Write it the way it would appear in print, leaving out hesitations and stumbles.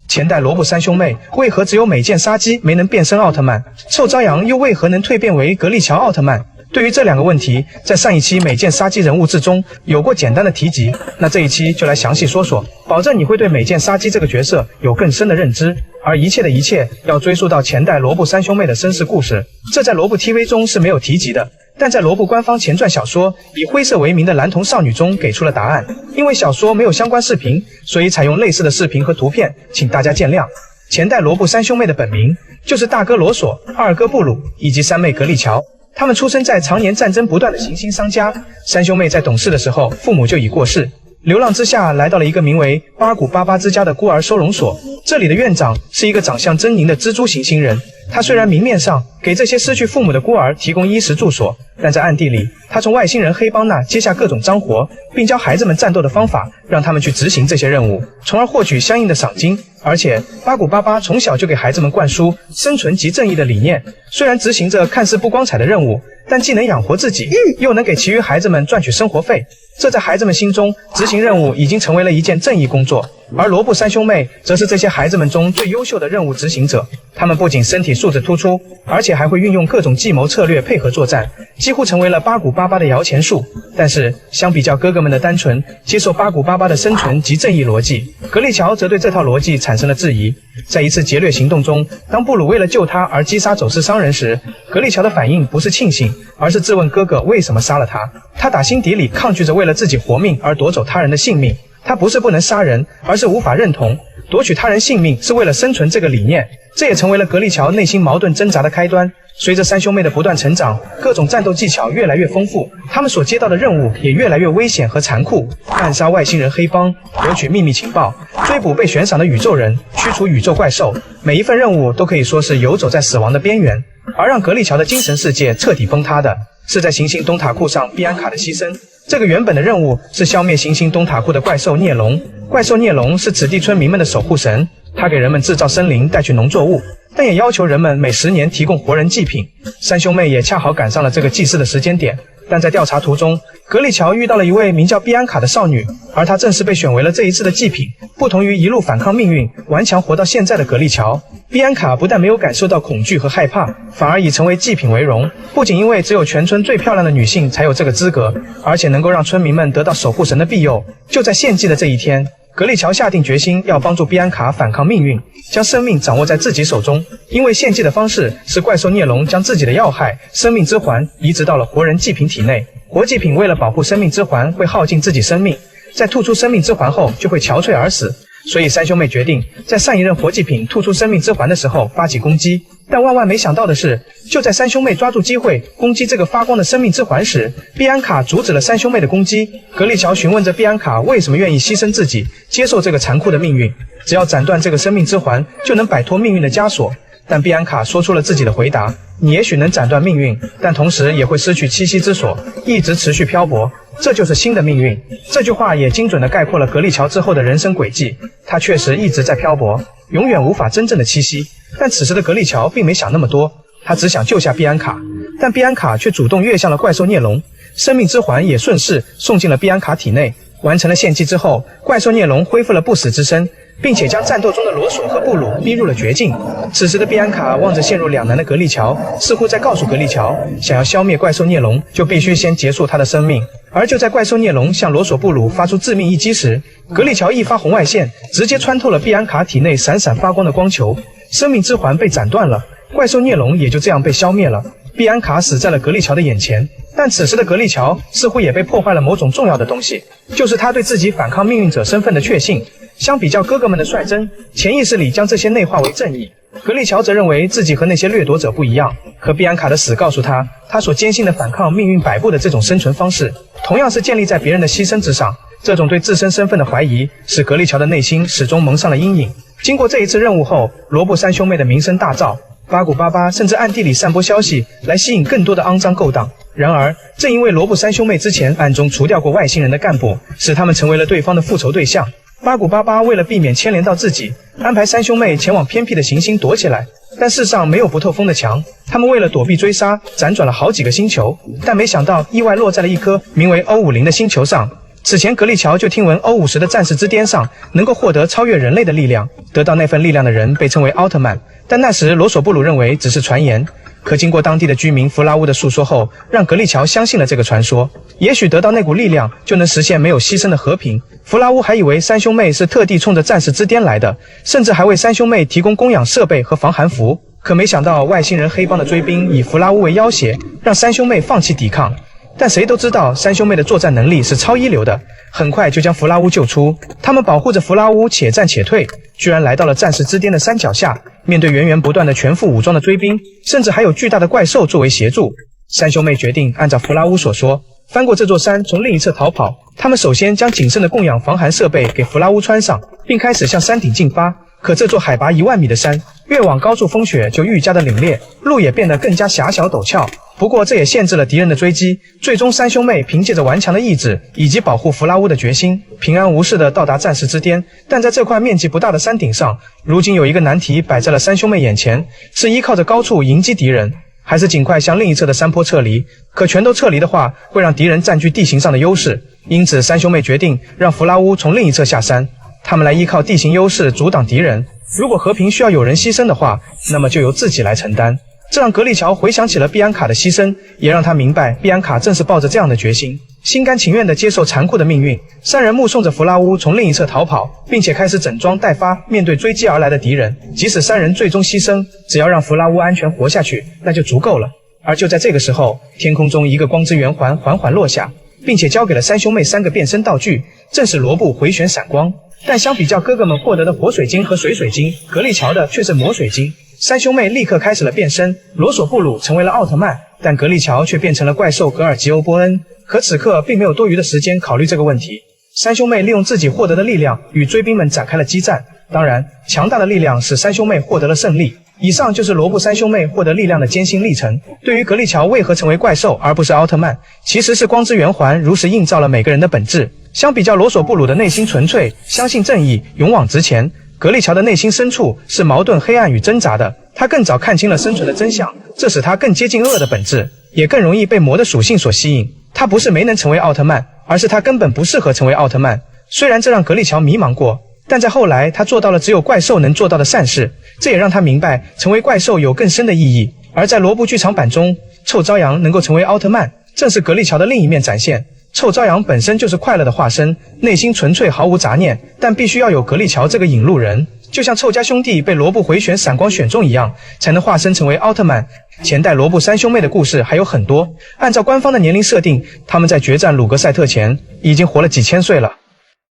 前代罗布三兄妹为何只有美剑杀机没能变身奥特曼？臭朝阳又为何能蜕变为格力乔奥特曼？对于这两个问题，在上一期美剑杀机人物志中有过简单的提及，那这一期就来详细说说，保证你会对美剑杀机这个角色有更深的认知。而一切的一切要追溯到前代罗布三兄妹的身世故事，这在罗布 TV 中是没有提及的，但在罗布官方前传小说以灰色为名的蓝瞳少女中给出了答案。因为小说没有相关视频，所以采用类似的视频和图片，请大家见谅。前代罗布三兄妹的本名就是大哥罗索、二哥布鲁以及三妹格丽乔。他们出生在常年战争不断的行星商家，三兄妹在懂事的时候，父母就已过世，流浪之下来到了一个名为巴古巴巴之家的孤儿收容所。这里的院长是一个长相狰狞的蜘蛛型星人，他虽然明面上给这些失去父母的孤儿提供衣食住所，但在暗地里，他从外星人黑帮那接下各种脏活，并教孩子们战斗的方法，让他们去执行这些任务，从而获取相应的赏金。而且巴古巴巴从小就给孩子们灌输生存即正义的理念，虽然执行着看似不光彩的任务，但既能养活自己，又能给其余孩子们赚取生活费。这在孩子们心中，执行任务已经成为了一件正义工作。而罗布三兄妹则是这些孩子们中最优秀的任务执行者，他们不仅身体素质突出，而且还会运用各种计谋策略配合作战，几乎成为了巴古巴巴的摇钱树。但是相比较哥哥们的单纯接受巴古巴巴的生存及正义逻辑，格丽乔则对这套逻辑产生了质疑。在一次劫掠行动中，当布鲁为了救他而击杀走私商人时，格丽乔的反应不是庆幸，而是质问哥哥为什么杀了他。他打心底里抗拒着为了自己活命而夺走他人的性命。他不是不能杀人，而是无法认同夺取他人性命是为了生存这个理念。这也成为了格丽乔内心矛盾挣扎的开端。随着三兄妹的不断成长，各种战斗技巧越来越丰富，他们所接到的任务也越来越危险和残酷，暗杀外星人黑帮，夺取秘密情报，追捕被悬赏的宇宙人，驱除宇宙怪兽，每一份任务都可以说是游走在死亡的边缘。而让格丽乔的精神世界彻底崩塌的是在行星东塔库上碧安卡的牺牲。这个原本的任务是消灭行星东塔库的怪兽孽龙。怪兽孽龙是此地村民们的守护神，他给人们制造森林，带去农作物，但也要求人们每10年提供活人祭品。三兄妹也恰好赶上了这个祭祀的时间点。但在调查途中，格丽乔遇到了一位名叫碧安卡的少女，而她正是被选为了这一次的祭品。不同于一路反抗命运、顽强活到现在的格丽乔，碧安卡不但没有感受到恐惧和害怕，反而以成为祭品为荣。不仅因为只有全村最漂亮的女性才有这个资格，而且能够让村民们得到守护神的庇佑。就在献祭的这一天，格丽乔下定决心要帮助碧安卡反抗命运，将生命掌握在自己手中。因为献祭的方式是怪兽孽龙将自己的要害生命之环移植到了活人祭品体内，活祭品为了保护生命之环会耗尽自己生命，在吐出生命之环后就会憔悴而死。所以三兄妹决定在上一任活祭品吐出生命之环的时候发起攻击。但万万没想到的是，就在三兄妹抓住机会攻击这个发光的生命之环时，碧安卡阻止了三兄妹的攻击。格丽乔询问着碧安卡为什么愿意牺牲自己，接受这个残酷的命运，只要斩断这个生命之环就能摆脱命运的枷锁。但碧安卡说出了自己的回答：你也许能斩断命运，但同时也会失去栖息之所，一直持续漂泊，这就是新的命运。这句话也精准地概括了格丽乔之后的人生轨迹。她确实一直在漂泊，永远无法真正的栖息。但此时的格丽乔并没想那么多，她只想救下碧安卡。但碧安卡却主动跃向了怪兽孽龙，生命之环也顺势送进了碧安卡体内。完成了献祭之后，怪兽孽龙恢复了不死之身，并且将战斗中的罗索和布鲁逼入了绝境。此时的碧安卡望着陷入两难的格丽乔，似乎在告诉格丽乔，想要消灭怪兽孽龙，就必须先结束他的生命。而就在怪兽孽龙向罗索布鲁发出致命一击时，格丽乔一发红外线直接穿透了碧安卡体内闪闪发光的光球，生命之环被斩断了，怪兽孽龙也就这样被消灭了。碧安卡死在了格丽乔的眼前，但此时的格丽乔似乎也被破坏了某种重要的东西，就是他对自己反抗命运者身份的确信。相比较哥哥们的率真，潜意识里将这些内化为正义。格丽乔则认为自己和那些掠夺者不一样，和碧安卡的死告诉他，他所坚信的反抗命运摆布的这种生存方式，同样是建立在别人的牺牲之上。这种对自身身份的怀疑，使格丽乔的内心始终蒙上了阴影。经过这一次任务后，罗布三兄妹的名声大噪，巴古巴巴甚至暗地里散播消息来吸引更多的肮脏勾当。然而，正因为罗布三兄妹之前暗中除掉过外星人的干部，使他们成为了对方的复仇对象。巴古巴巴为了避免牵连到自己，安排三兄妹前往偏僻的行星躲起来。但世上没有不透风的墙，他们为了躲避追杀，辗转了好几个星球，但没想到意外落在了一颗名为欧50的星球上。此前格力乔就听闻O50的战士之巅上能够获得超越人类的力量，得到那份力量的人被称为奥特曼，但那时罗索布鲁认为只是传言。可经过当地的居民弗拉乌的述说后，让格力乔相信了这个传说。也许得到那股力量就能实现没有牺牲的和平。弗拉乌还以为三兄妹是特地冲着战士之巅来的，甚至还为三兄妹提供供养设备和防寒服。可没想到外星人黑帮的追兵以弗拉乌为要挟，让三兄妹放弃抵抗。但谁都知道三兄妹的作战能力是超一流的，很快就将弗拉乌救出。他们保护着弗拉乌且战且退，居然来到了战士之巅的山脚下，面对源源不断的全副武装的追兵，甚至还有巨大的怪兽作为协助。三兄妹决定按照弗拉乌所说，翻过这座山从另一侧逃跑。他们首先将仅剩的供养防寒设备给弗拉乌穿上，并开始向山顶进发。可这座海拔1万米的山，越往高处风雪就愈加的凛冽，路也变得更加狭小陡峭。不过这也限制了敌人的追击，最终三兄妹凭借着顽强的意志以及保护弗拉乌的决心，平安无事地到达战士之巅。但在这块面积不大的山顶上，如今有一个难题摆在了三兄妹眼前，是依靠着高处迎击敌人，还是尽快向另一侧的山坡撤离？可全都撤离的话，会让敌人占据地形上的优势，因此三兄妹决定让弗拉乌从另一侧下山，他们来依靠地形优势阻挡敌人。如果和平需要有人牺牲的话，那么就由自己来承担。这让格力乔回想起了碧安卡的牺牲，也让他明白碧安卡正是抱着这样的决心，心甘情愿地接受残酷的命运。三人目送着弗拉乌从另一侧逃跑，并且开始整装待发，面对追击而来的敌人。即使三人最终牺牲，只要让弗拉乌安全活下去，那就足够了。而就在这个时候，天空中一个光之圆环缓缓落下，并且交给了三兄妹3个变身道具，正是罗布回旋闪光。但相比较哥哥们获得的火水晶和水水晶，格力乔的却是魔水晶。三兄妹立刻开始了变身，罗索布鲁成为了奥特曼，但格力乔却变成了怪兽格尔吉欧波恩。可此刻并没有多余的时间考虑这个问题，三兄妹利用自己获得的力量与追兵们展开了激战。当然，强大的力量使三兄妹获得了胜利。以上就是罗布三兄妹获得力量的艰辛历程。对于格力乔为何成为怪兽而不是奥特曼，其实是光之圆环如实映照了每个人的本质。相比较罗索布鲁的内心纯粹，相信正义，勇往直前，格力乔的内心深处是矛盾、黑暗与挣扎的。他更早看清了生存的真相，这使他更接近恶的本质，也更容易被魔的属性所吸引。他不是没能成为奥特曼，而是他根本不适合成为奥特曼。虽然这让格力乔迷茫过，但在后来他做到了只有怪兽能做到的善事，这也让他明白成为怪兽有更深的意义。而在罗布剧场版中，臭朝阳能够成为奥特曼，正是格力乔的另一面展现。臭朝阳本身就是快乐的化身，内心纯粹毫无杂念，但必须要有格力乔这个引路人，就像臭家兄弟被罗布回旋闪光选中一样，才能化身成为奥特曼。前代罗布三兄妹的故事还有很多，按照官方的年龄设定，他们在决战鲁格赛特前已经活了几千岁了。